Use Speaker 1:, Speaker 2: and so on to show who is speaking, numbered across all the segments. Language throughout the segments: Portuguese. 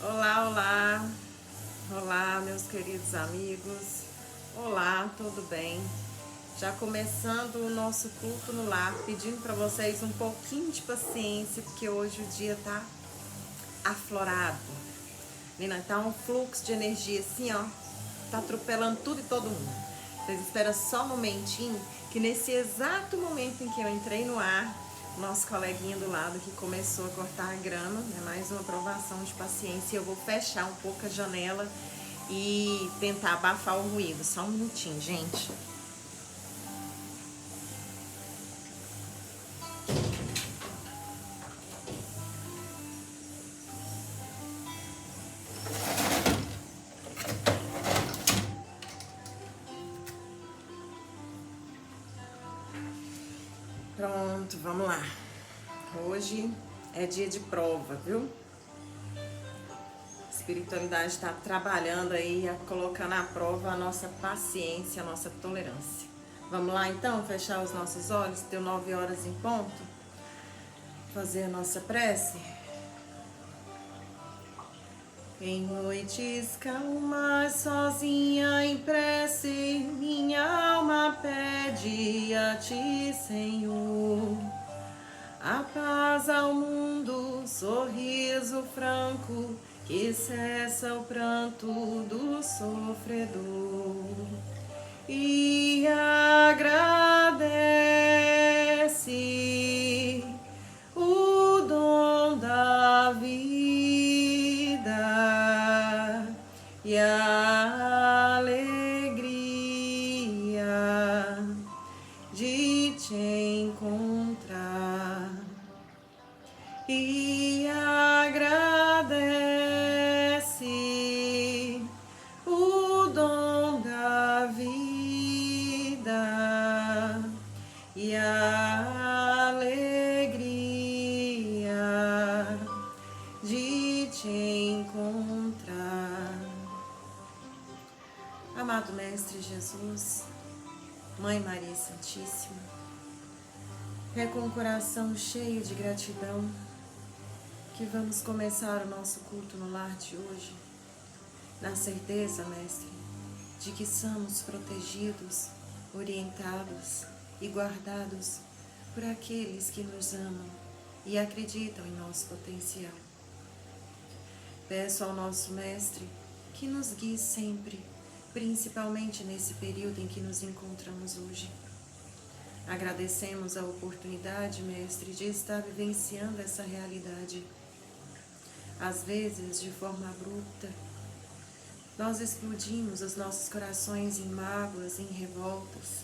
Speaker 1: Olá, olá, olá, meus queridos amigos. Olá, tudo bem? Já começando o nosso culto no lar, pedindo para vocês um pouquinho de paciência, porque hoje o dia tá aflorado. Menina, tá um fluxo de energia assim, ó, tá atropelando tudo e todo mundo. Vocês esperam só um momentinho, que nesse exato momento em que eu entrei no ar, nosso coleguinha do lado que começou a cortar a grama, né? Mais uma provação de paciência. Eu vou fechar um pouco a janela e tentar abafar o ruído. Só um minutinho, gente. Pronto, vamos lá. Hoje é dia de prova, viu? A espiritualidade está trabalhando aí, colocando à prova a nossa paciência, a nossa tolerância. Vamos lá então, fechar os nossos olhos, deu 9 horas em ponto, fazer a nossa prece. Em noites calmas, sozinha em prece, minha alma pede a ti, Senhor. A paz ao mundo, sorriso franco, que cessa o pranto do sofredor. E agradece o dom da vida e a alegria de te encontrar. E agradece o dom da vida e a alegria de te encontrar. Amado Mestre Jesus, Mãe Maria Santíssima, é com o coração cheio de gratidão que vamos começar o nosso culto no lar de hoje, na certeza, Mestre, de que somos protegidos, orientados e guardados por aqueles que nos amam e acreditam em nosso potencial. Peço ao nosso Mestre que nos guie sempre, principalmente nesse período em que nos encontramos hoje. Agradecemos a oportunidade, Mestre, de estar vivenciando essa realidade. Às vezes, de forma abrupta, nós explodimos os nossos corações em mágoas, em revoltas,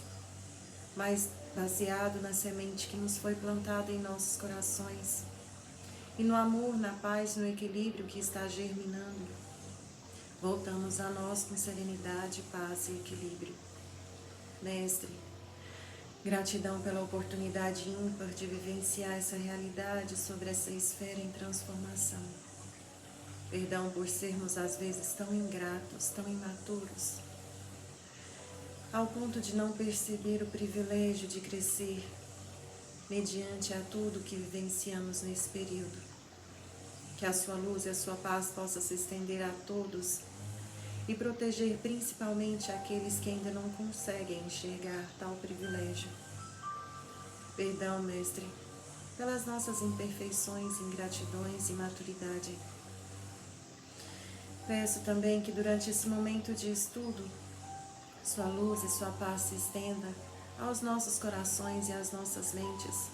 Speaker 1: mas baseado na semente que nos foi plantada em nossos corações e no amor, na paz, no equilíbrio que está germinando, voltamos a nós com serenidade, paz e equilíbrio. Mestre, gratidão pela oportunidade ímpar de vivenciar essa realidade sobre essa esfera em transformação. Perdão por sermos às vezes tão ingratos, tão imaturos, ao ponto de não perceber o privilégio de crescer mediante a tudo que vivenciamos nesse período. Que a sua luz e a sua paz possa se estender a todos e proteger principalmente aqueles que ainda não conseguem enxergar tal privilégio. Perdão, Mestre, pelas nossas imperfeições, ingratidões e imaturidade. Peço também que durante esse momento de estudo, sua luz e sua paz se estenda aos nossos corações e às nossas mentes,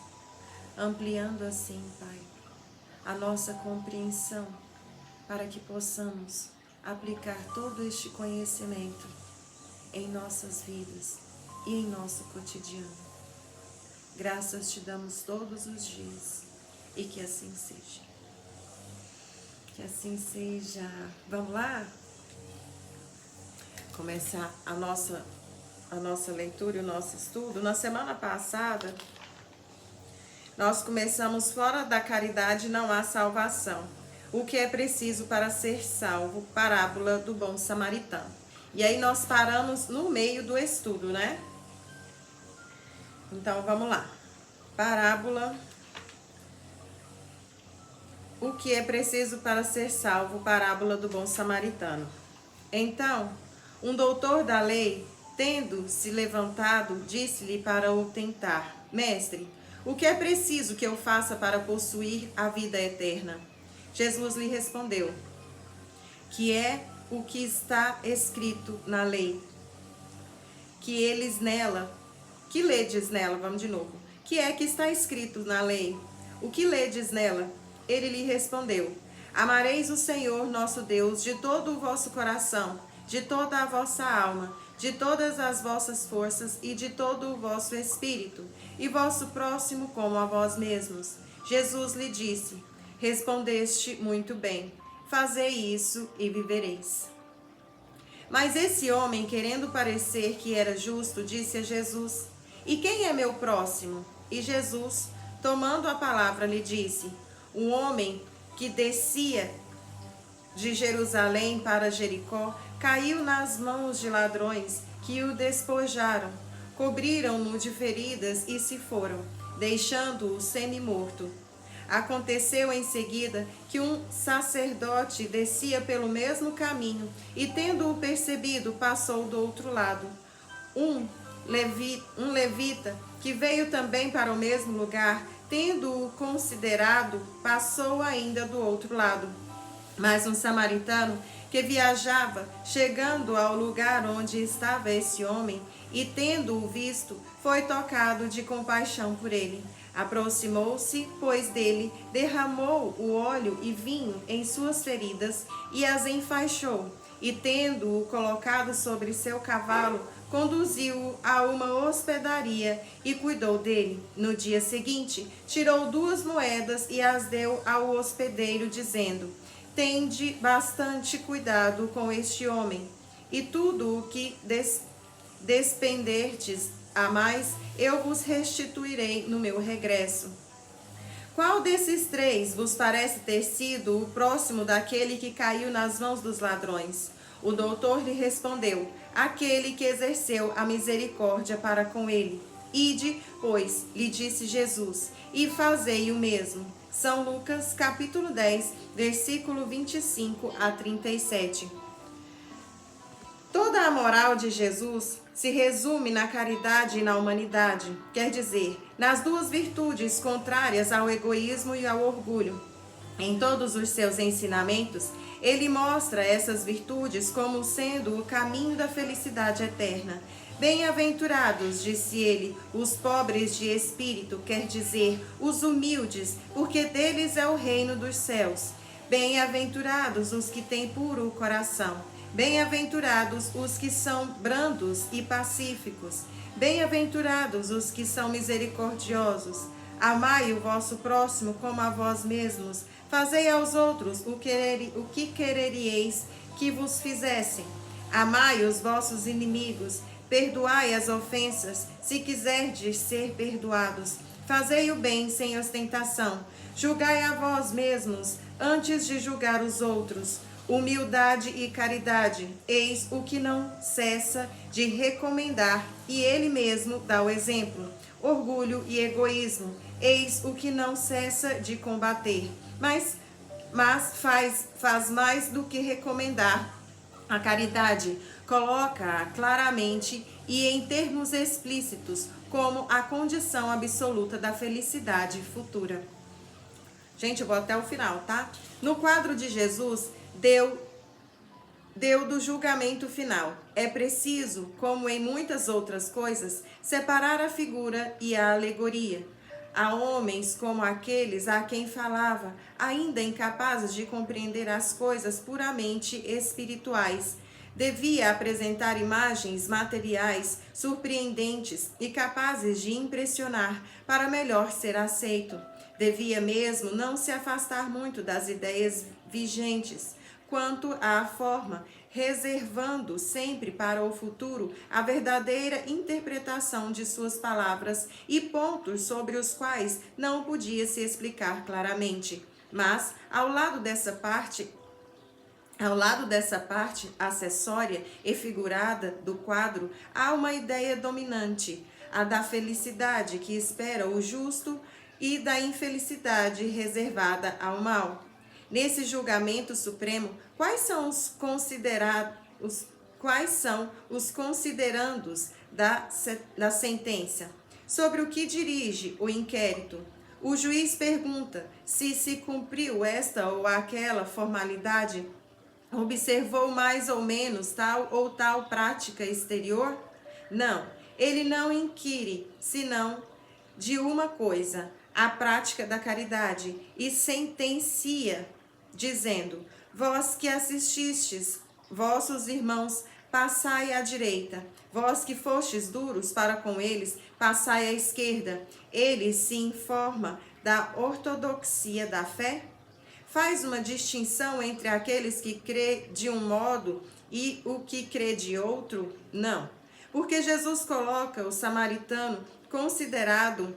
Speaker 1: ampliando assim, Pai, a nossa compreensão para que possamos aplicar todo este conhecimento em nossas vidas e em nosso cotidiano. Graças te damos todos os dias e que assim seja. Que assim seja. Vamos lá? Começar a nossa leitura e o nosso estudo. Na semana passada, nós começamos fora da caridade não há salvação. O que é preciso para ser salvo? Parábola do bom samaritano. E aí nós paramos no meio do estudo, né? Então vamos lá. Parábola o que é preciso para ser salvo, parábola do bom samaritano. Então, um doutor da lei, tendo se levantado, disse-lhe para o tentar: Mestre, o que é preciso que eu faça para possuir a vida eterna? Jesus lhe respondeu: que é o que está escrito na lei, que eles nela, que ledes nela, vamos de novo, que é que está escrito na lei, o que ledes nela? Ele lhe respondeu: Amareis o Senhor nosso Deus de todo o vosso coração, de toda a vossa alma, de todas as vossas forças e de todo o vosso espírito, e vosso próximo como a vós mesmos. Jesus lhe disse: Respondeste muito bem, fazei isso e vivereis. Mas esse homem, querendo parecer que era justo, disse a Jesus: E quem é meu próximo? E Jesus, tomando a palavra, lhe disse: Um homem que descia de Jerusalém para Jericó caiu nas mãos de ladrões, que o despojaram, cobriram-no de feridas e se foram, deixando-o semi-morto. Aconteceu em seguida que um sacerdote descia pelo mesmo caminho e, tendo-o percebido, passou do outro lado. Um levita, que veio também para o mesmo lugar, tendo-o considerado, passou ainda do outro lado. Mas um samaritano que viajava, chegando ao lugar onde estava esse homem, e tendo-o visto, foi tocado de compaixão por ele. Aproximou-se, pois, dele, derramou o óleo e vinho em suas feridas e as enfaixou. E tendo-o colocado sobre seu cavalo, conduziu-o a uma hospedaria e cuidou dele. No dia seguinte, tirou 2 moedas e as deu ao hospedeiro, dizendo: Tende bastante cuidado com este homem, e tudo o que despenderdes a mais, eu vos restituirei no meu regresso. Qual desses 3 vos parece ter sido o próximo daquele que caiu nas mãos dos ladrões? O doutor lhe respondeu: aquele que exerceu a misericórdia para com ele. Ide, pois, lhe disse Jesus, e fazei o mesmo. São Lucas, capítulo 10, versículo 25 a 37. Toda a moral de Jesus se resume na caridade e na humanidade, quer dizer, nas 2 virtudes contrárias ao egoísmo e ao orgulho. Em todos os seus ensinamentos, ele mostra essas virtudes como sendo o caminho da felicidade eterna. Bem-aventurados, disse ele, os pobres de espírito, quer dizer, os humildes, porque deles é o reino dos céus. Bem-aventurados os que têm puro coração. Bem-aventurados os que são brandos e pacíficos. Bem-aventurados os que são misericordiosos. Amai o vosso próximo como a vós mesmos. Fazei aos outros o que quereríeis que vos fizessem. Amai os vossos inimigos. Perdoai as ofensas, se quiserdes ser perdoados. Fazei o bem sem ostentação. Julgai a vós mesmos antes de julgar os outros. Humildade e caridade, eis o que não cessa de recomendar, e ele mesmo dá o exemplo. Orgulho e egoísmo, eis o que não cessa de combater, mas faz mais do que recomendar. A caridade coloca-a claramente e em termos explícitos como a condição absoluta da felicidade futura. Gente, eu vou até o final, tá? No quadro de Jesus, deu do julgamento final. É preciso, como em muitas outras coisas, separar a figura e a alegoria. Há homens como aqueles a quem falava, ainda incapazes de compreender as coisas puramente espirituais. Devia apresentar imagens materiais surpreendentes e capazes de impressionar para melhor ser aceito. Devia mesmo não se afastar muito das ideias vigentes quanto à forma, reservando sempre para o futuro a verdadeira interpretação de suas palavras e pontos sobre os quais não podia se explicar claramente. Mas, ao lado dessa parte acessória e figurada do quadro, há uma ideia dominante, a da felicidade que espera o justo e da infelicidade reservada ao mal. nesse julgamento supremo, quais são os considerandos da sentença? Sobre o que dirige o inquérito? O juiz pergunta se cumpriu esta ou aquela formalidade, observou mais ou menos tal ou tal prática exterior? Não, ele não inquire, senão de uma coisa, a prática da caridade, e sentencia, dizendo: vós que assististes, vossos irmãos, passai à direita, vós que fostes duros para com eles, passai à esquerda. Ele se informa da ortodoxia da fé? Faz uma distinção entre aqueles que crê de um modo e o que crê de outro? Não, porque Jesus coloca o samaritano considerado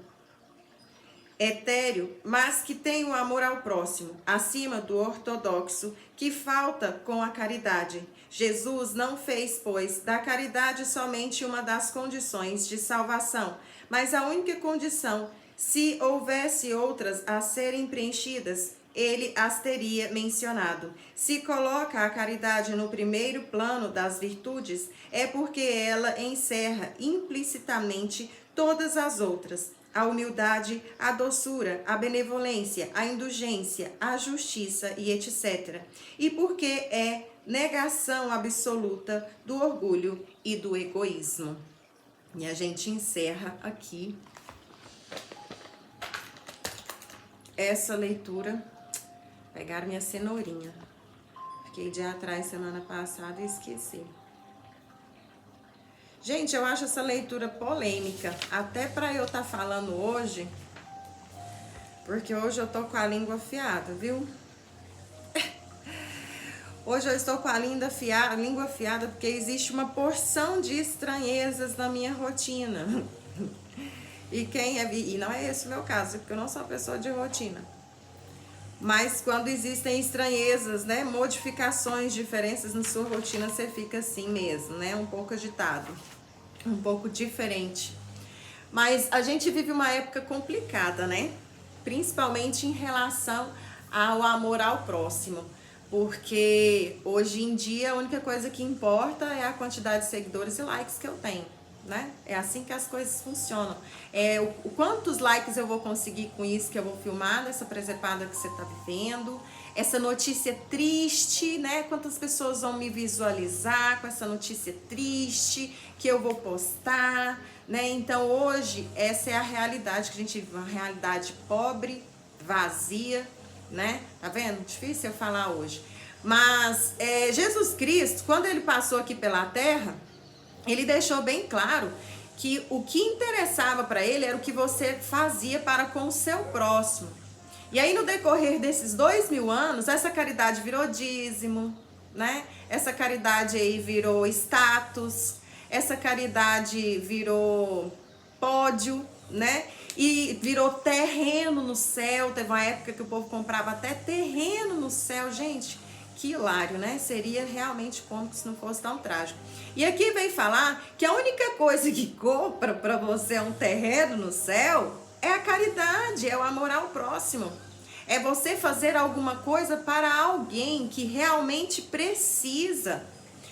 Speaker 1: etéreo, mas que tem o amor ao próximo, acima do ortodoxo, que falta com a caridade. Jesus não fez, pois, da caridade somente uma das condições de salvação, mas a única condição. Se houvesse outras a serem preenchidas, ele as teria mencionado. Se coloca a caridade no primeiro plano das virtudes, é porque ela encerra implicitamente todas as outras: a humildade, a doçura, a benevolência, a indulgência, a justiça e etc. E porque é negação absoluta do orgulho e do egoísmo. E a gente encerra aqui essa leitura. Pegar minha cenourinha. Fiquei de atrás semana passada e esqueci. Gente, eu acho essa leitura polêmica, até para eu estar falando hoje, porque hoje eu tô com a língua afiada, viu? Hoje eu estou com a língua afiada porque existe uma porção de estranhezas na minha rotina. E não é esse o meu caso, porque eu não sou uma pessoa de rotina. Mas quando existem estranhezas, né, modificações, diferenças na sua rotina, você fica assim mesmo, né, um pouco agitado, um pouco diferente. Mas a gente vive uma época complicada, né, principalmente em relação ao amor ao próximo, porque hoje em dia a única coisa que importa é a quantidade de seguidores e likes que eu tenho, né? É assim que as coisas funcionam. Quantos likes eu vou conseguir com isso que eu vou filmar nessa presepada que você tá vivendo, essa notícia triste, né? Quantas pessoas vão me visualizar com essa notícia triste que eu vou postar, né? Então hoje essa é a realidade que a gente vive, uma realidade pobre, vazia, né? Tá vendo? Difícil eu falar hoje. Mas Jesus Cristo, quando ele passou aqui pela terra, ele deixou bem claro que o que interessava para ele era o que você fazia para com o seu próximo. E aí no decorrer desses 2000 anos, essa caridade virou dízimo, né? Essa caridade aí virou status, essa caridade virou pódio, né? E virou terreno no céu. Teve uma época que o povo comprava até terreno no céu, gente. Que hilário, né? Seria realmente cômico se não fosse tão trágico. E aqui vem falar que a única coisa que compra para você um terreno no céu é a caridade, é o amor ao próximo. É você fazer alguma coisa para alguém que realmente precisa.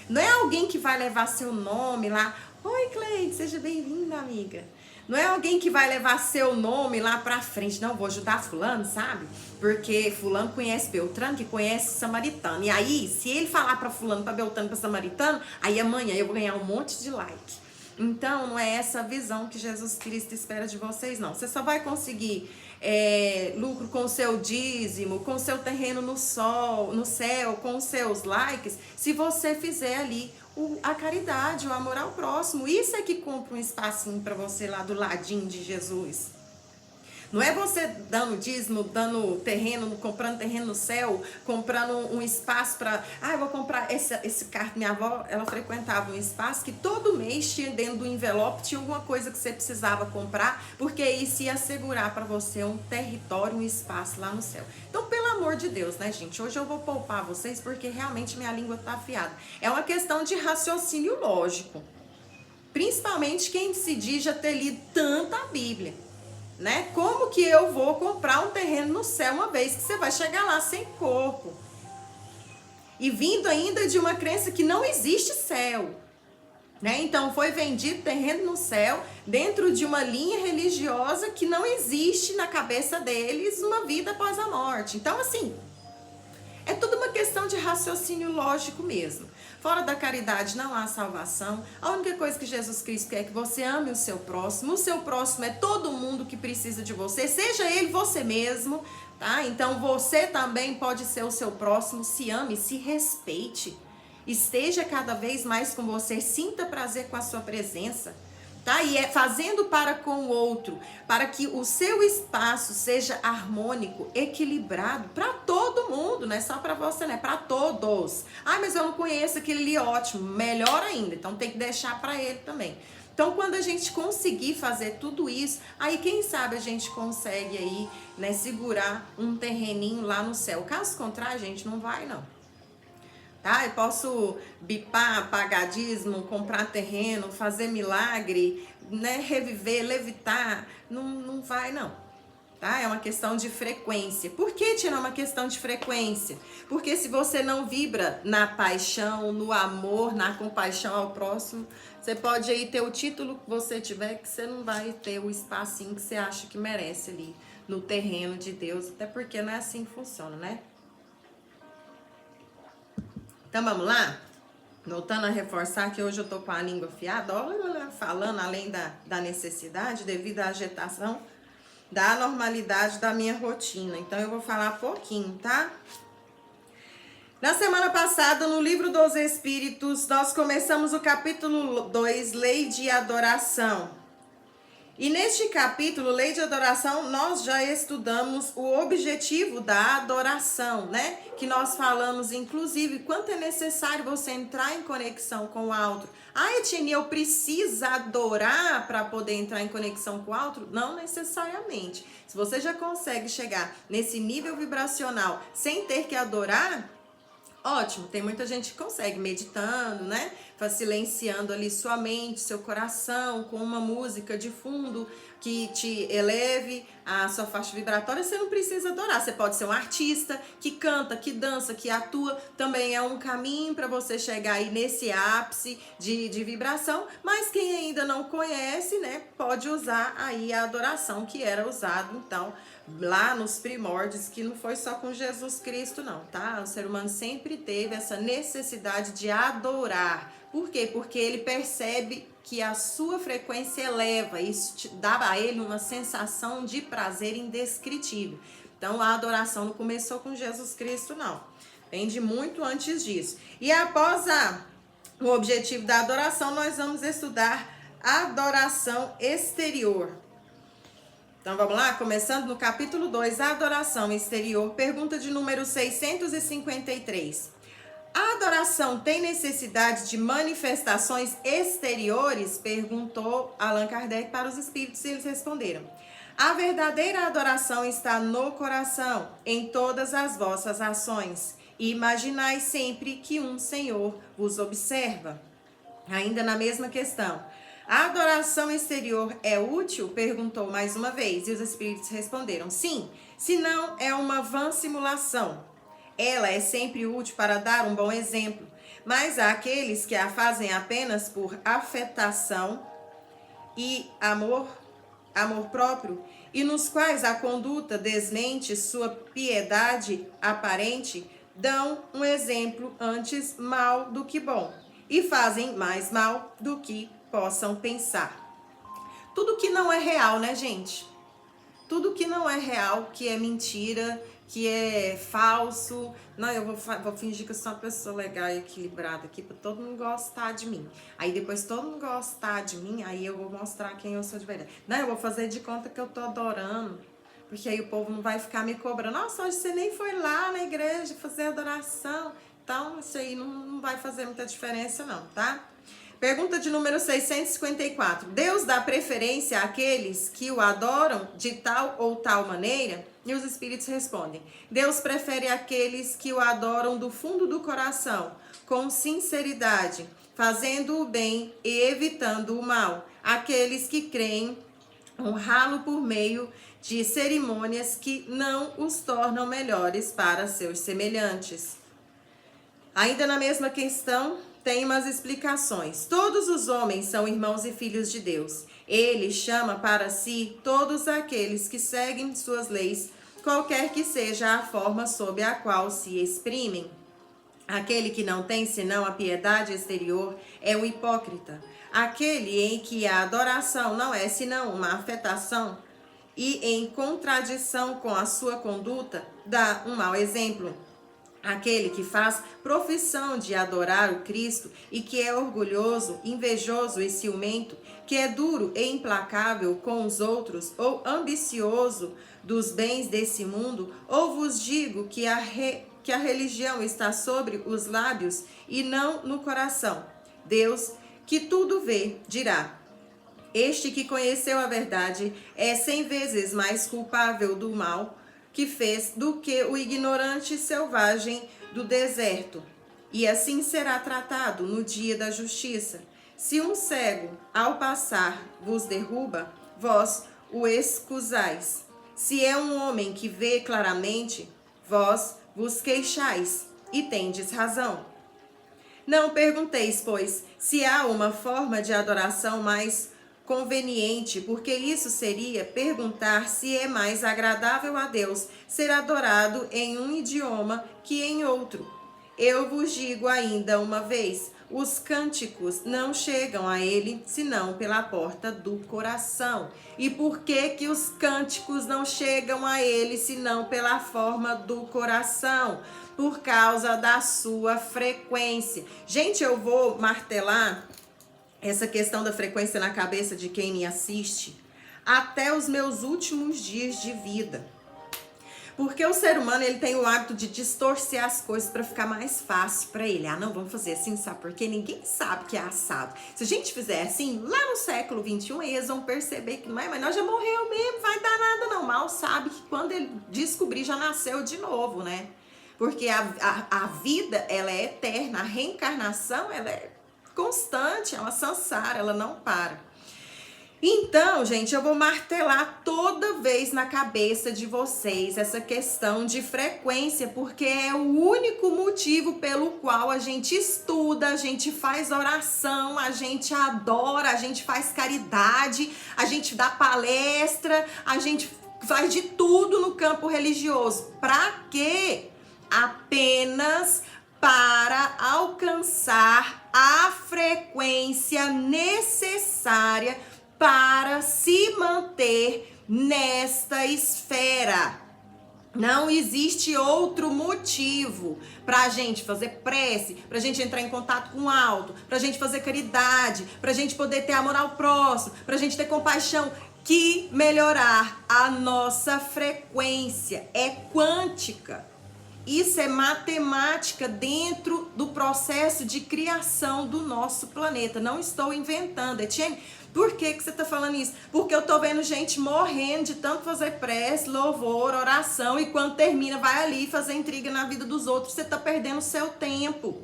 Speaker 1: Não é alguém que vai levar seu nome lá. Oi, Cleide, seja bem-vinda, amiga. Não é alguém que vai levar seu nome lá pra frente. Não, vou ajudar fulano, sabe? Porque fulano conhece Beltrano, que conhece Samaritano. E aí, se ele falar pra fulano, pra Beltrano, pra Samaritano, aí amanhã eu vou ganhar um monte de like. Então, não é essa visão que Jesus Cristo espera de vocês, não. Você só vai conseguir lucro com o seu dízimo, com o seu terreno no céu, com os seus likes, se você fizer ali a caridade, o amor ao próximo. Isso é que compra um espacinho para você lá do ladinho de Jesus. Não é você dando dízimo, dando terreno, comprando terreno no céu, comprando um espaço para... eu vou comprar esse carro. Minha avó, ela frequentava um espaço que todo mês tinha dentro do envelope, tinha alguma coisa que você precisava comprar, porque isso ia assegurar para você um território, um espaço lá no céu. Então, pelo amor de Deus, né, gente? Hoje eu vou poupar vocês porque realmente minha língua tá afiada. É uma questão de raciocínio lógico. Principalmente quem se diz já ter lido tanta Bíblia. né? Como que eu vou comprar um terreno no céu uma vez que você vai chegar lá sem corpo? E vindo ainda de uma crença que não existe céu, né? Então foi vendido terreno no céu dentro de uma linha religiosa que não existe na cabeça deles uma vida após a morte. Então, assim, é tudo uma questão de raciocínio lógico mesmo. Fora da caridade não há salvação. A única coisa que Jesus Cristo quer é que você ame o seu próximo. O seu próximo é todo mundo que precisa de você, seja ele você mesmo, tá? Então você também pode ser o seu próximo. Se ame, se respeite. Esteja cada vez mais com você, sinta prazer com a sua presença. Tá? E é fazendo para com o outro, para que o seu espaço seja harmônico, equilibrado para todo mundo, não é só para você, né? Para todos. Ah, mas eu não conheço aquele ali, ótimo, melhor ainda. Então tem que deixar para ele também. Então, quando a gente conseguir fazer tudo isso, aí quem sabe a gente consegue aí, né, segurar um terreninho lá no céu. Caso contrário, a gente não vai, não. Tá? Eu posso bipar, pagar dízimo, comprar terreno, fazer milagre, né? Reviver, levitar. Não vai, não. Tá? É uma questão de frequência. Por que, Tina, é uma questão de frequência? Porque se você não vibra na paixão, no amor, na compaixão ao próximo, você pode aí ter o título que você tiver, que você não vai ter o espacinho que você acha que merece ali no terreno de Deus. Até porque não é assim que funciona, né? Então vamos lá? Voltando a reforçar que hoje eu tô com a língua afiada, olha, falando além da necessidade, devido à agitação, da anormalidade da minha rotina. Então eu vou falar pouquinho, tá? Na semana passada, no Livro dos Espíritos, nós começamos o capítulo 2, Lei de Adoração. E neste capítulo, Lei de Adoração, nós já estudamos o objetivo da adoração, né? Que nós falamos, inclusive, quanto é necessário você entrar em conexão com o alto. Ah, Etienne, eu preciso adorar para poder entrar em conexão com o alto? Não necessariamente. Se você já consegue chegar nesse nível vibracional sem ter que adorar, ótimo, tem muita gente que consegue meditando, né? Silenciando ali sua mente, seu coração, com uma música de fundo que te eleve a sua faixa vibratória. Você não precisa adorar, você pode ser um artista que canta, que dança, que atua. Também é um caminho para você chegar aí nesse ápice de vibração. Mas quem ainda não conhece, né? Pode usar aí a adoração que era usado, então, lá nos primórdios, que não foi só com Jesus Cristo não, tá? O ser humano sempre teve essa necessidade de adorar. Por quê? Porque ele percebe que a sua frequência eleva, isso dá a ele uma sensação de prazer indescritível. Então a adoração não começou com Jesus Cristo não, vem de muito antes disso. E após o objetivo da adoração, nós vamos estudar adoração exterior. Então vamos lá, começando no capítulo 2, adoração exterior, pergunta de número 653. A adoração tem necessidade de manifestações exteriores? Perguntou Allan Kardec para os espíritos e eles responderam: a verdadeira adoração está no coração, em todas as vossas ações. E imaginai sempre que um Senhor vos observa. Ainda na mesma questão, a adoração exterior é útil? Perguntou mais uma vez, e os espíritos responderam: sim, senão é uma vã simulação. Ela é sempre útil para dar um bom exemplo, mas há aqueles que a fazem apenas por afetação e amor próprio, e nos quais a conduta desmente sua piedade aparente, dão um exemplo antes mal do que bom, e fazem mais mal do que possam pensar. Tudo que não é real, né, gente? Tudo que não é real, que é mentira, que é falso. Não, eu vou fingir que eu sou uma pessoa legal e equilibrada aqui para todo mundo gostar de mim. Aí depois todo mundo gostar de mim, aí eu vou mostrar quem eu sou de verdade. Não, eu vou fazer de conta que eu tô adorando, porque aí o povo não vai ficar me cobrando. Nossa, hoje você nem foi lá na igreja fazer adoração. Então, isso aí não vai fazer muita diferença não, tá? Pergunta de número 654. Deus dá preferência àqueles que o adoram de tal ou tal maneira? E os espíritos respondem: Deus prefere aqueles que o adoram do fundo do coração, com sinceridade, fazendo o bem e evitando o mal. Aqueles que creem honrá-lo por meio de cerimônias que não os tornam melhores para seus semelhantes. Ainda na mesma questão, tem umas explicações. Todos os homens são irmãos e filhos de Deus. Ele chama para si todos aqueles que seguem suas leis, qualquer que seja a forma sob a qual se exprimem. Aquele que não tem senão a piedade exterior é um hipócrita. Aquele em que a adoração não é senão uma afetação e em contradição com a sua conduta, dá um mau exemplo. Aquele que faz profissão de adorar o Cristo e que é orgulhoso, invejoso e ciumento, que é duro e implacável com os outros, ou ambicioso dos bens desse mundo, ou vos digo que a religião está sobre os lábios e não no coração. Deus, que tudo vê, dirá: este que conheceu a verdade é 100 vezes mais culpável do mal que fez do que o ignorante selvagem do deserto. E assim será tratado no dia da justiça. Se um cego, ao passar, vos derruba, vós o excusais. Se é um homem que vê claramente, vós vos queixais, e tendes razão. Não pergunteis, pois, se há uma forma de adoração mais conveniente, porque isso seria perguntar se é mais agradável a Deus ser adorado em um idioma que em outro. Eu vos digo ainda uma vez, os cânticos não chegam a ele senão pela porta do coração. E por que os cânticos não chegam a ele senão pela forma do coração? Por causa da sua frequência. Gente, eu vou martelar essa questão da frequência na cabeça de quem me assiste até os meus últimos dias de vida. Porque o ser humano, ele tem o hábito de distorcer as coisas para ficar mais fácil para ele. Ah, não, vamos fazer assim, sabe? Porque ninguém sabe que é assado. Se a gente fizer assim, lá no século XXI, eles vão perceber que não é, mas nós já morreu mesmo, vai dar nada não. Mal sabe que quando ele descobrir, já nasceu de novo, né? Porque a vida, ela é eterna, a reencarnação, ela é constante, é uma sansara, ela não para. Então, gente, eu vou martelar toda vez na cabeça de vocês essa questão de frequência, porque é o único motivo pelo qual a gente estuda, a gente faz oração, a gente adora, a gente faz caridade, a gente dá palestra, a gente faz de tudo no campo religioso. Pra quê? Apenas para alcançar a frequência necessária para se manter nesta esfera. Não existe outro motivo para a gente fazer prece, para a gente entrar em contato com o alto, para a gente fazer caridade, para a gente poder ter amor ao próximo, para a gente ter compaixão, que melhorar a nossa frequência. É quântica. Isso é matemática dentro do processo de criação do nosso planeta. Não estou inventando. Etienne, por que você está falando isso? Porque eu estou vendo gente morrendo de tanto fazer prece, louvor, oração, e quando termina vai ali fazer intriga na vida dos outros. Você está perdendo o seu tempo.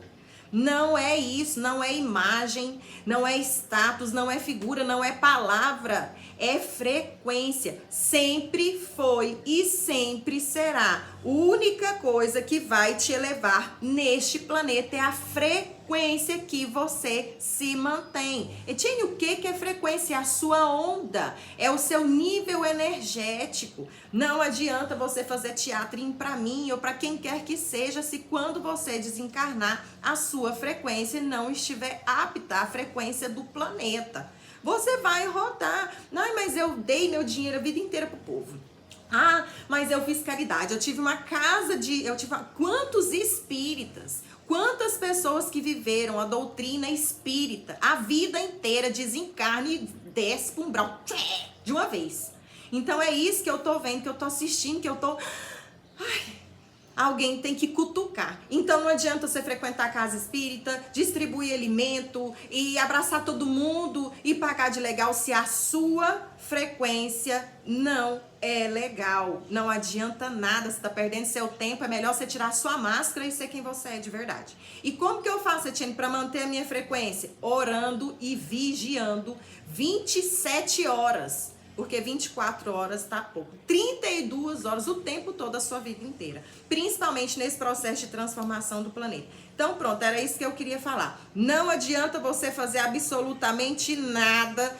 Speaker 1: Não é isso, não é imagem, não é status, não é figura, não é palavra, é frequência. Sempre foi e sempre será. A única coisa que vai te elevar neste planeta é a frequência que você se mantém. Etienne, o que é frequência? É a sua onda, é o seu nível energético. Não adianta você fazer teatrinho para mim ou para quem quer que seja, se quando você desencarnar, a sua frequência não estiver apta à frequência do planeta. Você vai rodar. Não, mas eu dei meu dinheiro a vida inteira pro povo. Ah, mas eu fiz caridade. Eu tive uma casa de... Quantos espíritas, quantas pessoas que viveram a doutrina espírita a vida inteira, desencarna e desce para um umbral de uma vez. Então é isso que eu tô vendo, que eu tô assistindo, que eu tô... Alguém tem que cutucar. Então não adianta você frequentar a casa espírita, distribuir alimento e abraçar todo mundo e pagar de legal se a sua frequência não é legal. Não adianta nada, você está perdendo seu tempo, é melhor você tirar sua máscara e ser quem você é de verdade. E como que eu faço, Etienne, para manter a minha frequência? Orando e vigiando 27 horas. Porque 24 horas tá pouco. 32 horas, o tempo todo, a sua vida inteira. Principalmente nesse processo de transformação do planeta. Então, pronto, era isso que eu queria falar. Não adianta você fazer absolutamente nada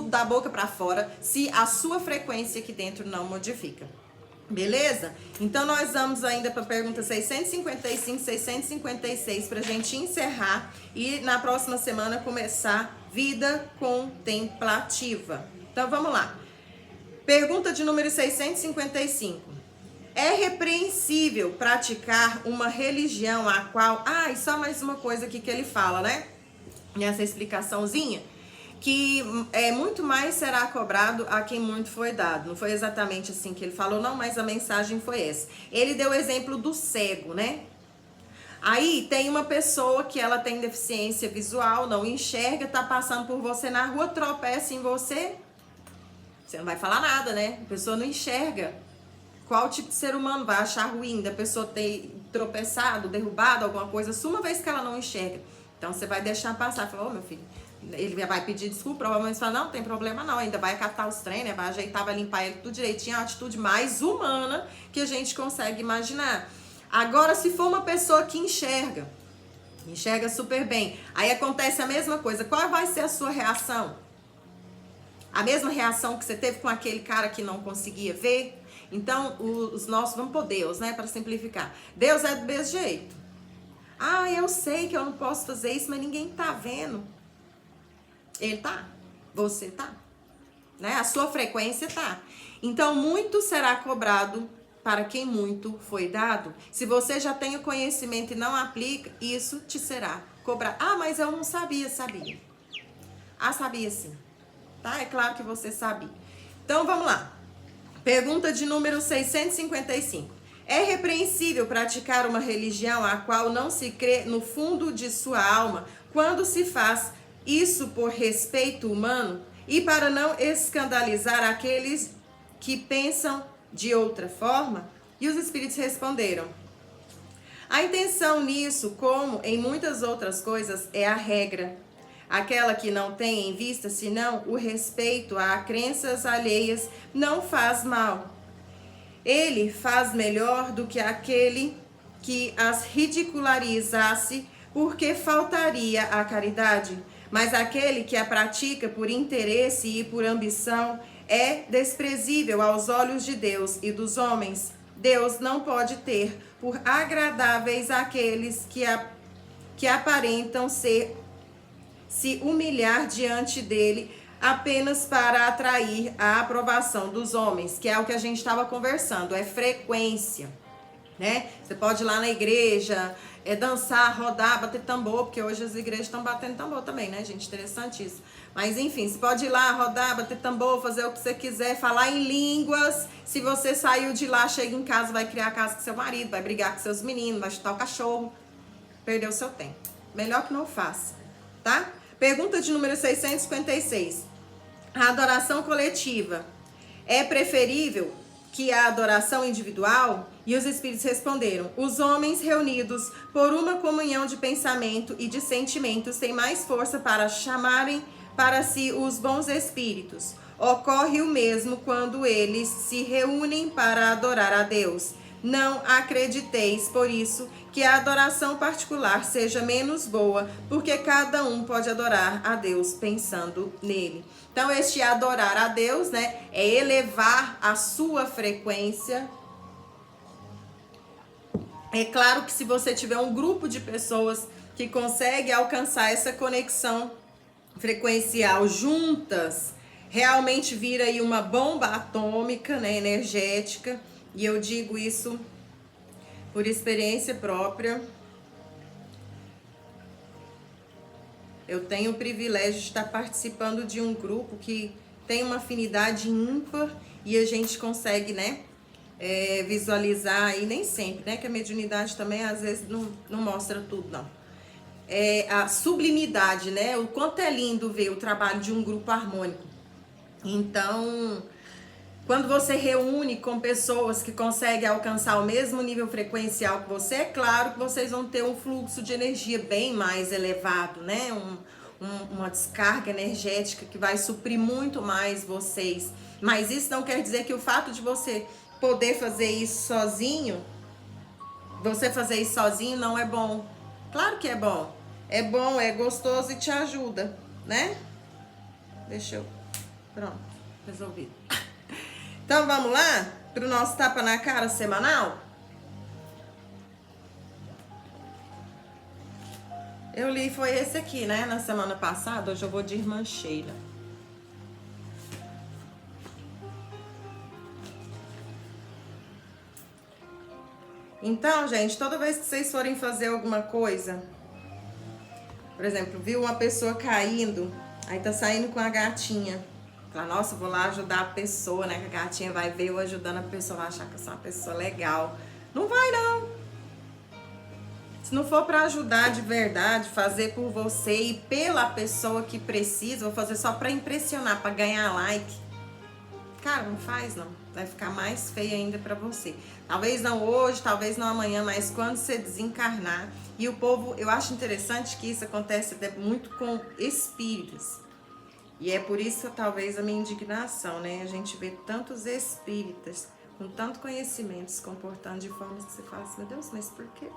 Speaker 1: da boca para fora se a sua frequência aqui dentro não modifica. Beleza? Então, nós vamos ainda para a pergunta 655, 656 para a gente encerrar e na próxima semana começar vida contemplativa. Então, vamos lá. Pergunta de número 655. É repreensível praticar uma religião a qual... e só mais uma coisa aqui que ele fala, né? Nessa explicaçãozinha. Que muito mais será cobrado a quem muito foi dado. Não foi exatamente assim que ele falou, não, mas a mensagem foi essa. Ele deu o exemplo do cego, né? Aí tem uma pessoa que ela tem deficiência visual, não enxerga, tá passando por você na rua, tropeça em você, você não vai falar nada, né? A pessoa não enxerga. Qual tipo de ser humano vai achar ruim da pessoa ter tropeçado, derrubado alguma coisa, só uma vez que ela não enxerga? Então você vai deixar passar, fala, meu filho, ele vai pedir desculpa, provavelmente fala, não tem problema não, ainda vai catar os trem, né? Vai ajeitar, vai limpar ele tudo direitinho, é uma atitude mais humana que a gente consegue imaginar. Agora, se for uma pessoa que enxerga super bem, aí acontece a mesma coisa, qual vai ser a sua reação? A mesma reação que você teve com aquele cara que não conseguia ver? Então, vamos por Deus, né, para simplificar. Deus é do mesmo jeito. Eu sei que eu não posso fazer isso, mas ninguém tá vendo. Ele tá, você tá, né? A sua frequência tá. Então, muito será cobrado para quem muito foi dado. Se você já tem o conhecimento e não aplica, isso te será cobrado. Mas eu não sabia. Sabia sim. Tá? É claro que você sabia. Então, vamos lá. Pergunta de número 655. É repreensível praticar uma religião a qual não se crê no fundo de sua alma quando se faz isso por respeito humano e para não escandalizar aqueles que pensam de outra forma? E os espíritos responderam: a intenção nisso, como em muitas outras coisas, é a regra. Aquela que não tem em vista senão o respeito a crenças alheias não faz mal. Ele faz melhor do que aquele que as ridicularizasse, porque faltaria à caridade. Mas aquele que a pratica por interesse e por ambição é desprezível aos olhos de Deus e dos homens. Deus não pode ter por agradáveis aqueles que aparentam se humilhar diante dele apenas para atrair a aprovação dos homens, que é o que a gente estava conversando, é frequência, né? Você pode ir lá na igreja, dançar, rodar, bater tambor, porque hoje as igrejas estão batendo tambor também, né, gente? Interessante isso. Mas enfim, você pode ir lá, rodar, bater tambor, fazer o que você quiser, falar em línguas. Se você saiu de lá, chega em casa, vai criar a casa com seu marido, vai brigar com seus meninos, vai chutar o cachorro, perdeu seu tempo. Melhor que não faça, tá? Pergunta de número 656. A adoração coletiva é preferível que a adoração individual? E os espíritos responderam: os homens reunidos por uma comunhão de pensamento e de sentimentos têm mais força para chamarem para si os bons espíritos. Ocorre o mesmo quando eles se reúnem para adorar a Deus. Não acrediteis, por isso, que a adoração particular seja menos boa, porque cada um pode adorar a Deus pensando nele. Então, este adorar a Deus, né, é elevar a sua frequência. É claro que se você tiver um grupo de pessoas que consegue alcançar essa conexão frequencial juntas, realmente vira aí uma bomba atômica, né, energética. E eu digo isso por experiência própria. Eu tenho o privilégio de estar participando de um grupo que tem uma afinidade ímpar e a gente consegue, né, visualizar, e nem sempre, né, que a mediunidade também às vezes não mostra tudo, não. A sublimidade, né, o quanto é lindo ver o trabalho de um grupo harmônico. Então, quando você reúne com pessoas que conseguem alcançar o mesmo nível frequencial que você, é claro que vocês vão ter um fluxo de energia bem mais elevado, né? uma descarga energética que vai suprir muito mais vocês. Mas isso não quer dizer que o fato de você poder fazer isso sozinho, não é bom. Claro que é bom. É bom, é gostoso e te ajuda, né? Deixa eu... Pronto, resolvi. Então vamos lá pro nosso tapa na cara semanal? Eu li, foi esse aqui, né? Na semana passada, hoje eu vou de Irmã Sheila. Então, gente, toda vez que vocês forem fazer alguma coisa, por exemplo, viu uma pessoa caindo, aí tá saindo com a gatinha. Fala, nossa, vou lá ajudar a pessoa, né? Que a gatinha vai ver eu ajudando a pessoa, vai achar que eu sou uma pessoa legal. Não vai, não. Se não for para ajudar de verdade, fazer por você e pela pessoa que precisa, vou fazer só para impressionar, para ganhar like. Cara, não faz não. Vai ficar mais feio ainda para você. Talvez não hoje, talvez não amanhã, mas quando você desencarnar. E o povo, eu acho interessante que isso acontece muito com espíritas. E é por isso, talvez, a minha indignação, né? A gente vê tantos espíritas com tanto conhecimento se comportando de formas que você fala assim, meu Deus, mas por quê?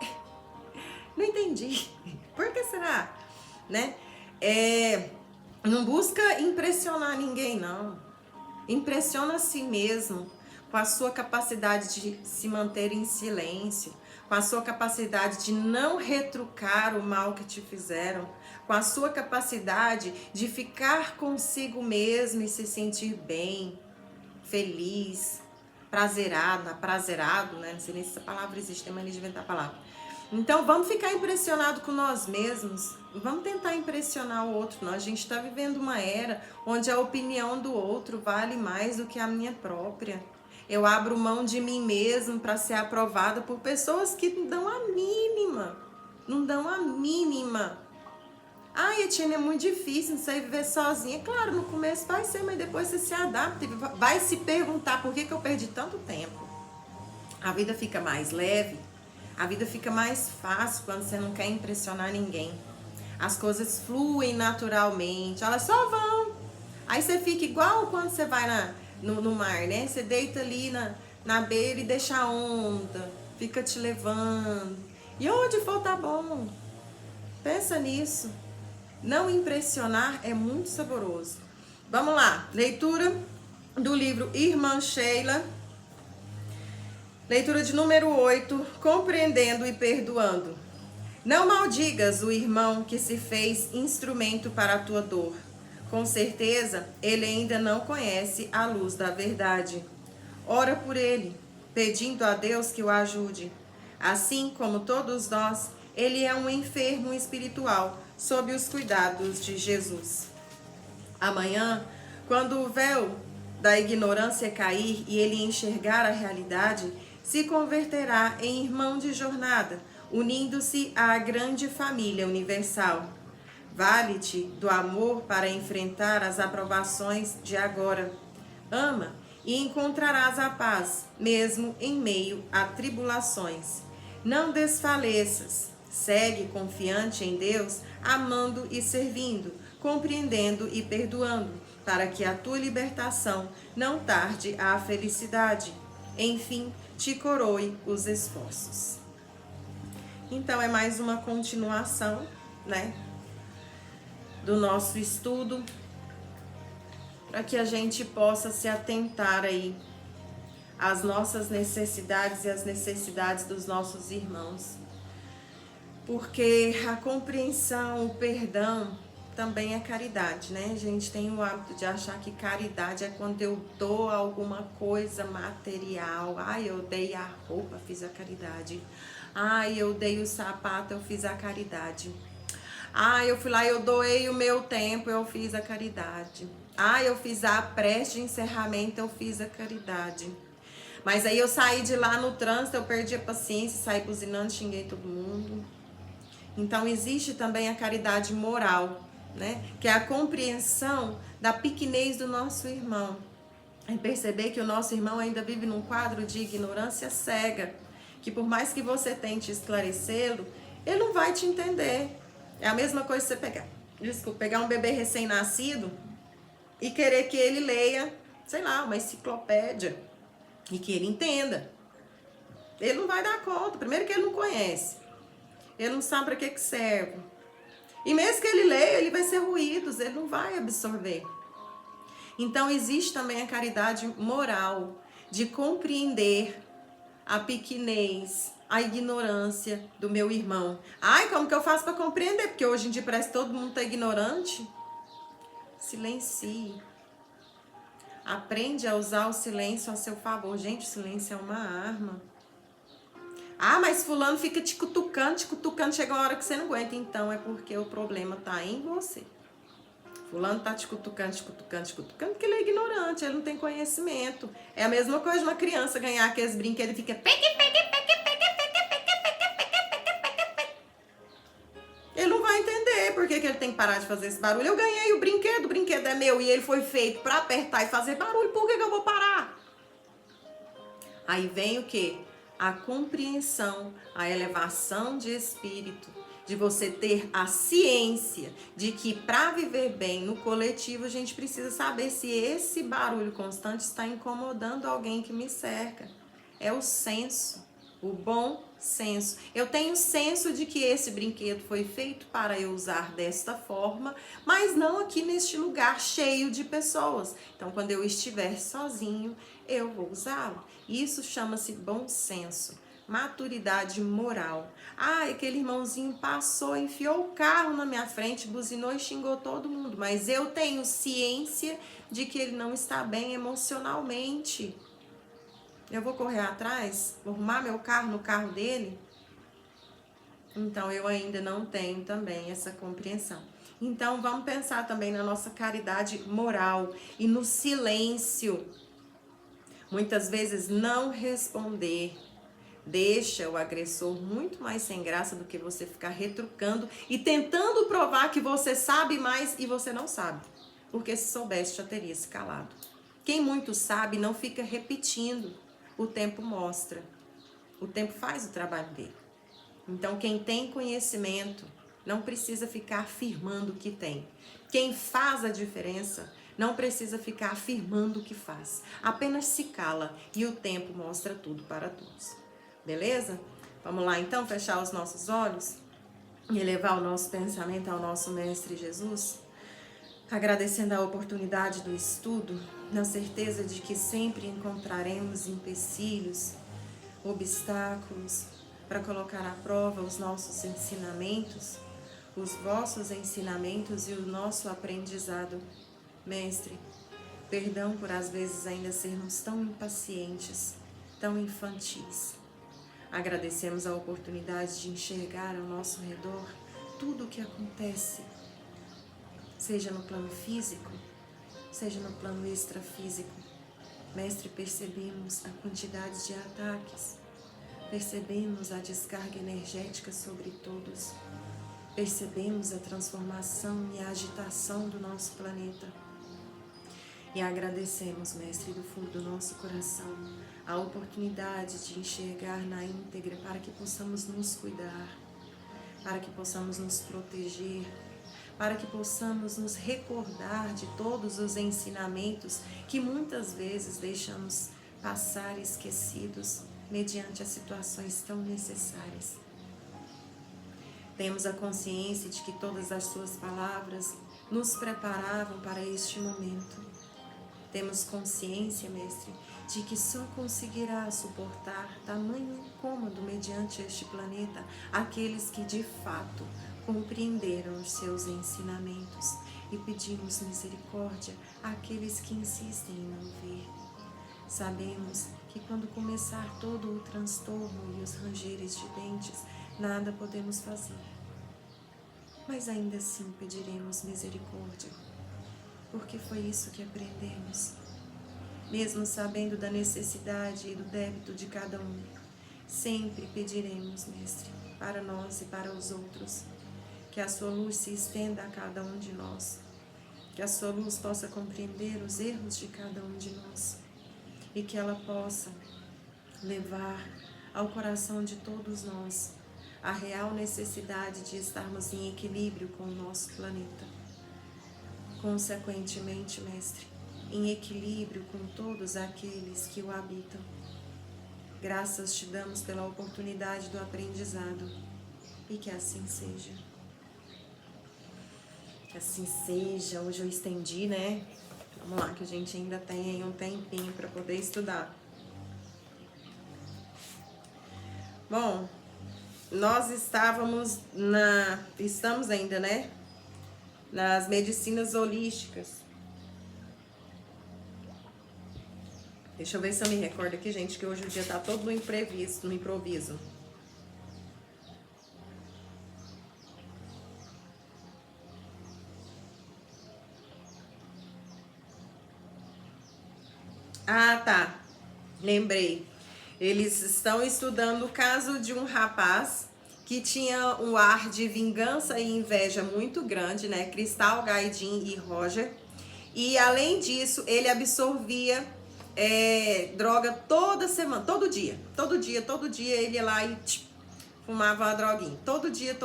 Speaker 1: Não entendi. Por que será? Né? Não busca impressionar ninguém, não. Impressiona a si mesmo com a sua capacidade de se manter em silêncio, com a sua capacidade de não retrucar o mal que te fizeram, com a sua capacidade de ficar consigo mesmo e se sentir bem, feliz, prazerado, né? Não sei nem se essa palavra existe, tem mania de inventar a palavra. Então, vamos ficar impressionados com nós mesmos. Vamos tentar impressionar o outro. A gente está vivendo uma era onde a opinião do outro vale mais do que a minha própria. Eu abro mão de mim mesmo para ser aprovada por pessoas que não dão a mínima. Não dão a mínima. Ai, Etienne, é muito difícil, não sei viver sozinha. Claro, no começo vai ser, mas depois você se adapta. Vai se perguntar por que eu perdi tanto tempo. A vida fica mais leve. A vida fica mais fácil quando você não quer impressionar ninguém. As coisas fluem naturalmente, elas só vão. Aí você fica igual quando você vai no mar, né? Você deita ali na beira e deixa a onda, fica te levando. E onde for tá bom. Pensa nisso. Não impressionar é muito saboroso. Vamos lá, leitura do livro Irmã Sheila. Leitura de número 8, compreendendo e perdoando. Não maldigas o irmão que se fez instrumento para a tua dor. Com certeza, ele ainda não conhece a luz da verdade. Ora por ele, pedindo a Deus que o ajude. Assim como todos nós, ele é um enfermo espiritual, sob os cuidados de Jesus. Amanhã, quando o véu da ignorância cair e ele enxergar a realidade, se converterá em irmão de jornada, unindo-se à grande família universal. Vale-te do amor para enfrentar as aprovações de agora. Ama e encontrarás a paz, mesmo em meio a tribulações. Não desfaleças. Segue confiante em Deus, amando e servindo, compreendendo e perdoando, para que a tua libertação não tarde à felicidade. Enfim, te coroe os esforços. Então, é mais uma continuação, né, do nosso estudo, para que a gente possa se atentar aí às nossas necessidades e às necessidades dos nossos irmãos. Porque a compreensão, o perdão também é caridade, né? A gente tem o hábito de achar que caridade é quando eu dou alguma coisa material. Ai, eu dei a roupa, fiz a caridade. Ai, eu dei o sapato, eu fiz a caridade. Ai, eu fui lá, eu doei o meu tempo, eu fiz a caridade. Ai, eu fiz a prece de encerramento, eu fiz a caridade. Mas aí eu saí de lá no trânsito, eu perdi a paciência, saí buzinando, xinguei todo mundo. Então, existe também a caridade moral, né? Que é a compreensão da pequenez do nosso irmão. É perceber que o nosso irmão ainda vive num quadro de ignorância cega, que por mais que você tente esclarecê-lo, ele não vai te entender. É a mesma coisa que você pegar Desculpa, pegar um bebê recém-nascido e querer que ele leia, sei lá, uma enciclopédia e que ele entenda. Ele não vai dar conta. Primeiro que ele não conhece. Ele não sabe para que serve. E mesmo que ele leia, ele vai ser ruídos, ele não vai absorver. Então existe também a caridade moral de compreender a pequenez, a ignorância do meu irmão. Ai, como que eu faço para compreender? Porque hoje em dia parece que todo mundo tá ignorante. Silencie. Aprende a usar o silêncio a seu favor. Gente, o silêncio é uma arma. Ah, mas fulano fica te cutucando, chega uma hora que você não aguenta. Então é porque o problema tá em você. Fulano tá te cutucando, porque ele é ignorante, ele não tem conhecimento. É a mesma coisa de uma criança ganhar aqueles brinquedos e fica... Ele não vai entender por que ele tem que parar de fazer esse barulho. Eu ganhei o brinquedo é meu e ele foi feito para apertar e fazer barulho, por que eu vou parar? Aí vem o quê? A compreensão, a elevação de espírito, de você ter a ciência de que para viver bem no coletivo a gente precisa saber se esse barulho constante está incomodando alguém que me cerca. É o senso, o bom senso. Eu tenho senso de que esse brinquedo foi feito para eu usar desta forma, mas não aqui neste lugar cheio de pessoas. Então, quando eu estiver sozinho, eu vou usá-lo. Isso chama-se bom senso, maturidade moral. Ah, aquele irmãozinho passou, enfiou o carro na minha frente, buzinou e xingou todo mundo, mas eu tenho ciência de que ele não está bem emocionalmente. Eu vou correr atrás, vou arrumar meu carro no carro dele? Então, eu ainda não tenho também essa compreensão. Então, vamos pensar também na nossa caridade moral e no silêncio. Muitas vezes, não responder deixa o agressor muito mais sem graça do que você ficar retrucando e tentando provar que você sabe mais e você não sabe. Porque se soubesse, já teria se calado. Quem muito sabe não fica repetindo. O tempo mostra. O tempo faz o trabalho dele. Então, quem tem conhecimento não precisa ficar afirmando que tem. Quem faz a diferença não precisa ficar afirmando o que faz. Apenas se cala e o tempo mostra tudo para todos. Beleza? Vamos lá então fechar os nossos olhos e elevar o nosso pensamento ao nosso Mestre Jesus, agradecendo a oportunidade do estudo, na certeza de que sempre encontraremos empecilhos, obstáculos para colocar à prova os nossos ensinamentos, os vossos ensinamentos e o nosso aprendizado. Mestre, perdão por às vezes ainda sermos tão impacientes, tão infantis. Agradecemos a oportunidade de enxergar ao nosso redor tudo o que acontece, seja no plano físico, seja no plano extrafísico. Mestre, percebemos a quantidade de ataques, percebemos a descarga energética sobre todos, percebemos a transformação e a agitação do nosso planeta. E agradecemos, Mestre, do fundo do nosso coração, a oportunidade de enxergar na íntegra para que possamos nos cuidar, para que possamos nos proteger, para que possamos nos recordar de todos os ensinamentos que muitas vezes deixamos passar esquecidos mediante as situações tão necessárias. Temos a consciência de que todas as suas palavras nos preparavam para este momento. Temos consciência, Mestre, de que só conseguirá suportar tamanho incômodo mediante este planeta aqueles que de fato compreenderam os seus ensinamentos, e pedimos misericórdia àqueles que insistem em não ver. Sabemos que quando começar todo o transtorno e os rangeres de dentes, nada podemos fazer. Mas ainda assim pediremos misericórdia, porque foi isso que aprendemos. Mesmo sabendo da necessidade e do débito de cada um, sempre pediremos, Mestre, para nós e para os outros, que a sua luz se estenda a cada um de nós, que a sua luz possa compreender os erros de cada um de nós e que ela possa levar ao coração de todos nós a real necessidade de estarmos em equilíbrio com o nosso planeta. Consequentemente, Mestre, em equilíbrio com todos aqueles que o habitam. Graças te damos pela oportunidade do aprendizado e que assim seja. Que assim seja. Hoje eu estendi, né? Vamos lá, que a gente ainda tem aí um tempinho para poder estudar. Bom, nós estamos ainda, né? Nas medicinas holísticas. Deixa eu ver se eu me recordo aqui, gente, que hoje o dia tá todo no improviso. Ah, tá. Lembrei. Eles estão estudando o caso de um rapaz que tinha um ar de vingança e inveja muito grande, né? Cristal, Gaidin e Roger. E além disso, ele absorvia droga toda semana, todo dia ele ia lá e fumava uma droguinha. Todo dia.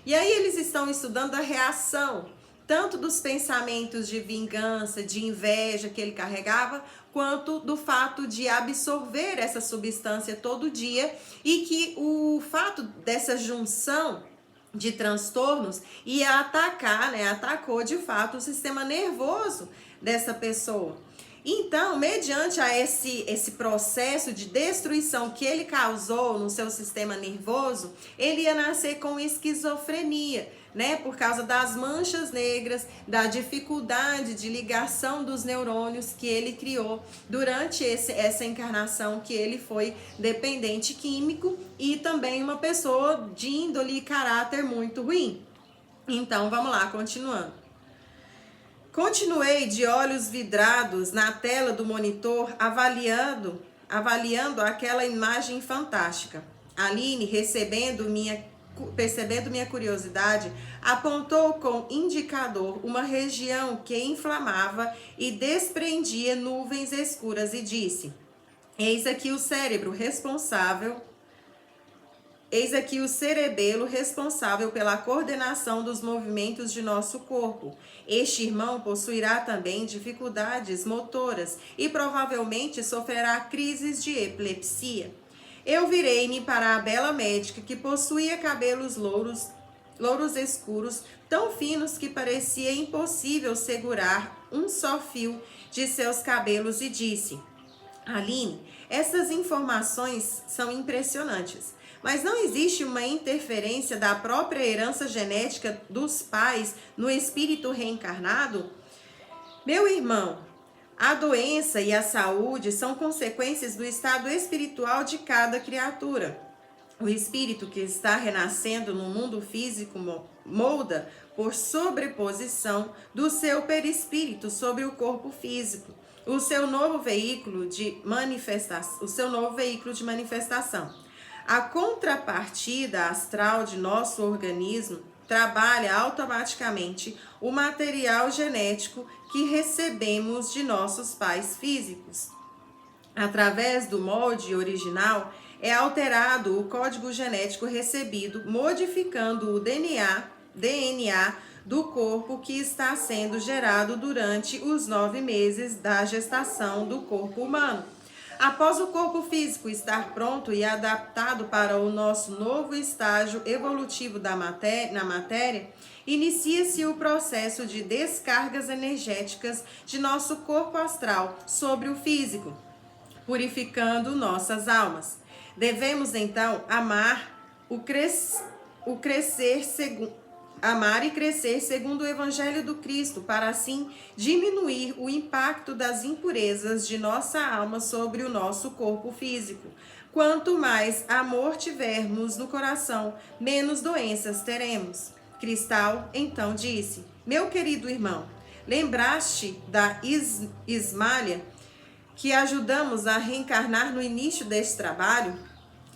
Speaker 1: E aí eles estão estudando a reação tanto dos pensamentos de vingança, de inveja que ele carregava, quanto do fato de absorver essa substância todo dia, e que o fato dessa junção de transtornos ia atacar, né, atacou de fato o sistema nervoso dessa pessoa. Então, mediante a esse processo de destruição que ele causou no seu sistema nervoso, ele ia nascer com esquizofrenia, né? Por causa das manchas negras, da dificuldade de ligação dos neurônios que ele criou durante essa encarnação, que ele foi dependente químico e também uma pessoa de índole e caráter muito ruim. Então, vamos lá, continuando. Continuei de olhos vidrados na tela do monitor, avaliando aquela imagem fantástica. Aline, percebendo minha curiosidade, apontou com indicador uma região que inflamava e desprendia nuvens escuras e disse: Eis aqui o cerebelo responsável pela coordenação dos movimentos de nosso corpo. Este irmão possuirá também dificuldades motoras e provavelmente sofrerá crises de epilepsia. Eu virei-me para a bela médica, que possuía cabelos louros escuros, tão finos que parecia impossível segurar um só fio de seus cabelos, e disse: Aline, essas informações são impressionantes. Mas não existe uma interferência da própria herança genética dos pais no espírito reencarnado? Meu irmão, a doença e a saúde são consequências do estado espiritual de cada criatura. O espírito que está renascendo no mundo físico molda por sobreposição do seu perispírito sobre o corpo físico o seu novo veículo de manifestação. A contrapartida astral de nosso organismo trabalha automaticamente o material genético que recebemos de nossos pais físicos. Através do molde original, é alterado o código genético recebido, modificando o DNA do corpo que está sendo gerado durante os 9 meses da gestação do corpo humano. Após o corpo físico estar pronto e adaptado para o nosso novo estágio evolutivo na matéria, inicia-se o processo de descargas energéticas de nosso corpo astral sobre o físico, purificando nossas almas. Devemos então amar e crescer segundo o Evangelho do Cristo, para assim diminuir o impacto das impurezas de nossa alma sobre o nosso corpo físico. Quanto mais amor tivermos no coração, menos doenças teremos. Cristal então disse: Meu querido irmão, lembraste da Ismália, que ajudamos a reencarnar no início deste trabalho?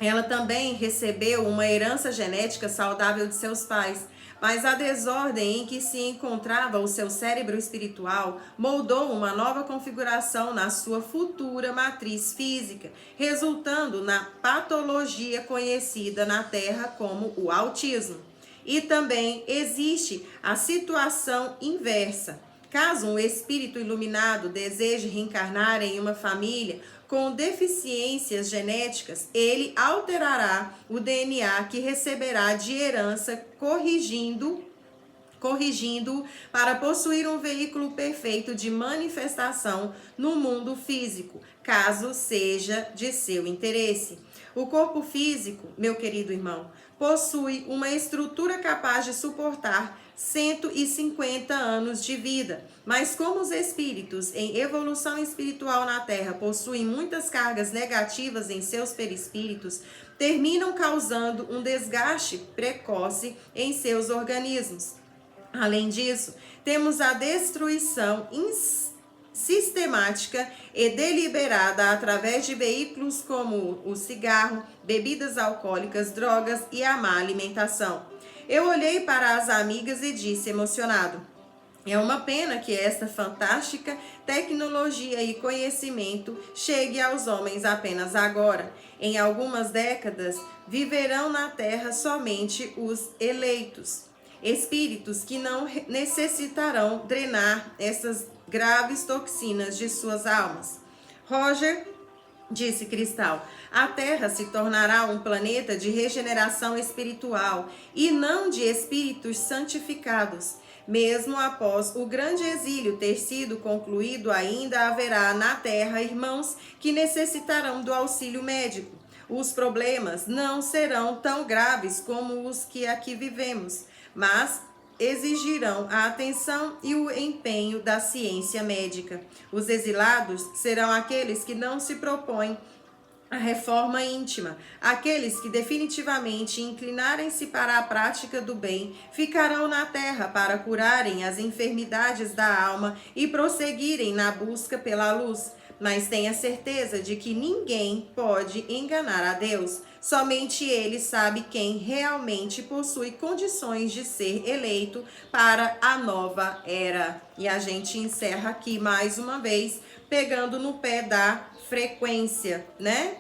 Speaker 1: Ela também recebeu uma herança genética saudável de seus pais, Mas a desordem em que se encontrava o seu cérebro espiritual moldou uma nova configuração na sua futura matriz física, resultando na patologia conhecida na Terra como o autismo. E também existe a situação inversa. Caso um espírito iluminado deseje reencarnar em uma família com deficiências genéticas, ele alterará o DNA que receberá de herança, corrigindo para possuir um veículo perfeito de manifestação no mundo físico, caso seja de seu interesse. O corpo físico, meu querido irmão, possui uma estrutura capaz de suportar 150 anos de vida. Mas como os espíritos em evolução espiritual na Terra possuem muitas cargas negativas em seus perispíritos, terminam causando um desgaste precoce em seus organismos. Além disso, temos a destruição sistemática e deliberada através de veículos como o cigarro, bebidas alcoólicas, drogas e a má alimentação. Eu olhei para as amigas e disse emocionado: é uma pena que esta fantástica tecnologia e conhecimento chegue aos homens apenas agora. Em algumas décadas, viverão na Terra somente os eleitos. Espíritos que não necessitarão drenar essas graves toxinas de suas almas. Roger, disse Cristal, a Terra se tornará um planeta de regeneração espiritual e não de espíritos santificados. Mesmo após o grande exílio ter sido concluído, ainda haverá na Terra irmãos que necessitarão do auxílio médico. Os problemas não serão tão graves como os que aqui vivemos, mas exigirão a atenção e o empenho da ciência médica. Os exilados serão aqueles que não se propõem a reforma íntima. Aqueles que definitivamente inclinarem-se para a prática do bem ficarão na terra para curarem as enfermidades da alma e prosseguirem na busca pela luz. Mas tenha certeza de que ninguém pode enganar a Deus. Somente Ele sabe quem realmente possui condições de ser eleito para a nova era. E a gente encerra aqui mais uma vez, pegando no pé da frequência, né?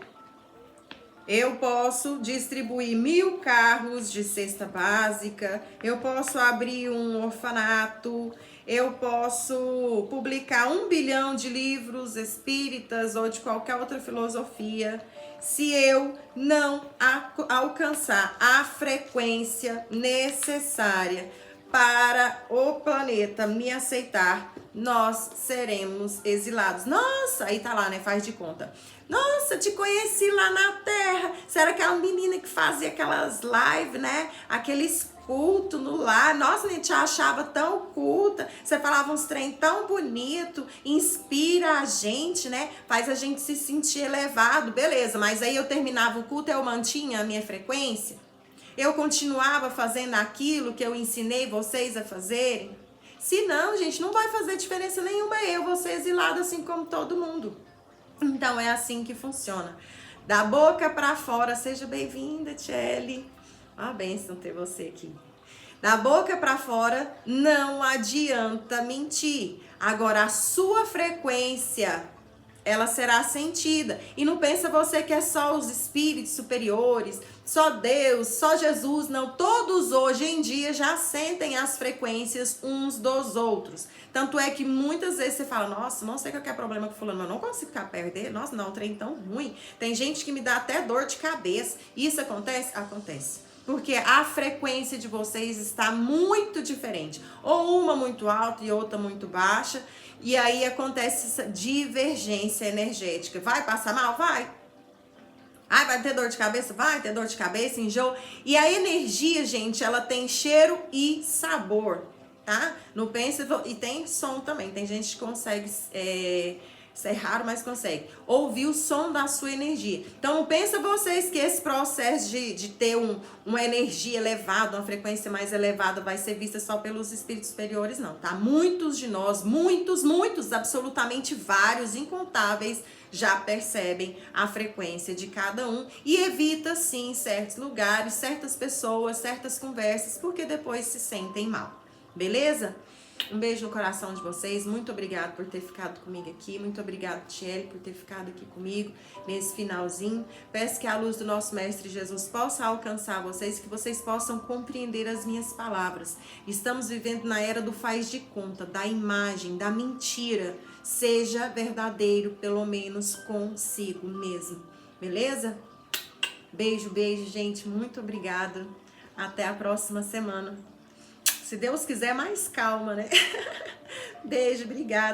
Speaker 1: Eu posso distribuir 1000 carros de cesta básica, eu posso abrir um orfanato, eu posso publicar 1 bilhão de livros espíritas ou de qualquer outra filosofia. Se eu não alcançar a frequência necessária para o planeta me aceitar, nós seremos exilados. Nossa, aí tá lá, né? Faz de conta. Nossa, te conheci lá na Terra. Você era aquela menina que fazia aquelas lives, né? Aqueles cultos no lar. Nossa, a gente te achava tão culta. Você falava uns trem tão bonito. Inspira a gente, né? Faz a gente se sentir elevado. Beleza, mas aí eu terminava o culto e eu mantinha a minha frequência? Eu continuava fazendo aquilo que eu ensinei vocês a fazerem? Se não, gente, não vai fazer diferença nenhuma. Eu vou ser exilado assim como todo mundo. Então é assim que funciona. Da boca para fora, seja bem-vinda, Tchelle. Uma bênção ter você aqui. Da boca para fora, não adianta mentir. Agora, a sua frequência, ela será sentida. E não pensa você que é só os espíritos superiores, só Deus, só Jesus. Não, todos hoje em dia já sentem as frequências uns dos outros. Tanto é que muitas vezes você fala, nossa, não sei qual que é o problema com fulano, mas eu não consigo ficar perto dele. Nossa, não, um trem tão ruim. Tem gente que me dá até dor de cabeça. Isso acontece? Acontece. Porque a frequência de vocês está muito diferente. Ou uma muito alta e outra muito baixa. E aí acontece essa divergência energética. Vai passar mal? Vai. Ai, vai ter dor de cabeça? Vai ter dor de cabeça, enjoo. E a energia, gente, ela tem cheiro e sabor, tá? Não pense... E tem som também. Tem gente que consegue Isso é raro, mas consegue. Ouvir o som da sua energia. Então, não pensa vocês que esse processo de ter uma energia elevada, uma frequência mais elevada, vai ser vista só pelos espíritos superiores, não, tá? Muitos de nós, muitos, absolutamente vários, incontáveis, já percebem a frequência de cada um e evita, sim, certos lugares, certas pessoas, certas conversas, porque depois se sentem mal. Beleza? Um beijo no coração de vocês, muito obrigado por ter ficado comigo aqui, muito obrigado, Tiele, por ter ficado aqui comigo nesse finalzinho. Peço que a luz do nosso Mestre Jesus possa alcançar vocês, que vocês possam compreender as minhas palavras. Estamos vivendo na era do faz de conta, da imagem, da mentira. Seja verdadeiro, pelo menos consigo mesmo, beleza? Beijo, gente, muito obrigada. Até a próxima semana. Se Deus quiser, mais calma, né? Beijo, obrigada.